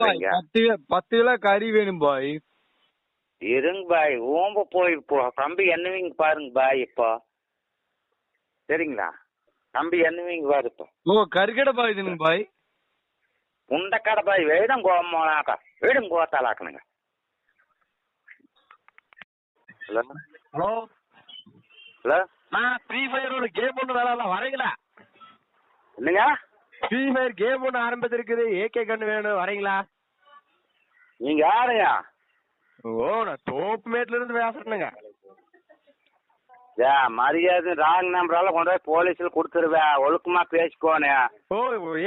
சாப்பிடுறீங்க? 10 கிலோ கறி வேணும் பாய். இருங்க பாய், ஓம்ப போய் இப்போ கம்பி எண்ணுவீங்க பாருங்க பாய். இப்போ சரிங்களா? கம்பி எண்ணுவீங்க பாரு இப்போ. ஓ கறிக்கடை பாய் இதுங்க பாய். உண்டக்கடை பாய் வேடம் கோமலாக்க வேடம் கோத்தாலாக்கணுங்க. Hello hello hello, Free Fire ஒரு கேம் ஒன்று விளாடலாம் வரீங்களா? என்னங்க? ஃப்ரீ ஃபயர் கேம் ஒன்று ஆரம்பிச்சிருக்குது, ஏகே கண்ணு வேணும் வரீங்களா? நீங்க யாருங்க? ஓ நான் தோப்புமேட்ல இருந்து பேசுறேனுங்க. மரியாதை ராங் நம்பரால கொண்டு போய் போலீஸ்ல கொடுத்துருவேன். ஒழுக்கமா பேசிக்கோனே. ஓ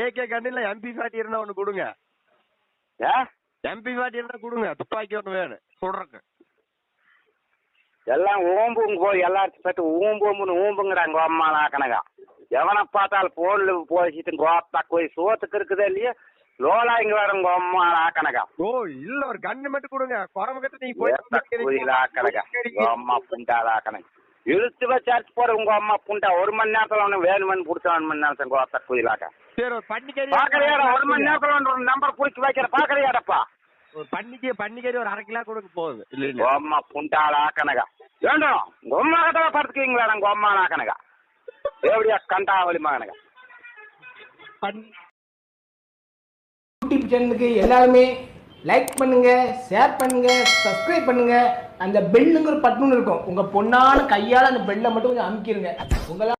ஏகே கண்ணில் MP40 இருந்தா ஒன்று கொடுங்க. MP40 இருந்தா கொடுங்க, துப்பாக்கி ஒன்று வேணும் சொல்றேங்க. எல்லாம் ஊம்புங்க போய் எல்லாத்தையும் பற்றி ஊம்புங்கிறாங்க கோமாலாக்கனங்க. எவனை பார்த்தாலும் போன்ல போயிட்டு கோப்பா போய் சோத்துக்கு இருக்குதே இல்லையா லோலா இங்க வரங்க கோமாலாக்கனங்க. ஓ இல்ல ஒரு கண்ணு மட்டும் கொடுங்க, குறவு கட்ட நீங்க போய் அம்மா புண்டாலாக்கனங்க இழுத்து வச்சு போற உங்க அம்மா புண்டா. 1 மணி நேரத்துல ஒண்ணு வேணுமனு புடிச்சா 1 மணி நேரத்துல கோத்தா குயிலாக்க. சரி ஒரு பன்னிக்கறி பாக்கறியாடா? 1 மணி நேரத்துல ஒரு நம்பர் புடிச்சு வைக்கிற பாக்கறியாடப்பா? ஒரு பன்னிக்கறி ஒரு 1/2 கிலோ கொடுங்க போகுது. இல்ல அம்மா புண்டாலாக்கனங்க வேண்டும் உங்க அம்மா கிட்ட படுத்துக்கீங்களா? உங்க அம்மாலாக்கனங்க எப்படியா கண்டாவலி மகனங்க. யூடியூப் சேனலுக்கு எல்லாருமே லைக் பண்ணுங்க, ஷேர் பண்ணுங்க, சப்ஸ்கிரைப் பண்ணுங்க. அந்த பெல்லுங்கிற பட்டன் இருக்கும், உங்க பொண்ணான கையால அந்த பெல்லை மட்டும் கொஞ்சம் அமுக்கிடுங்க. உங்களால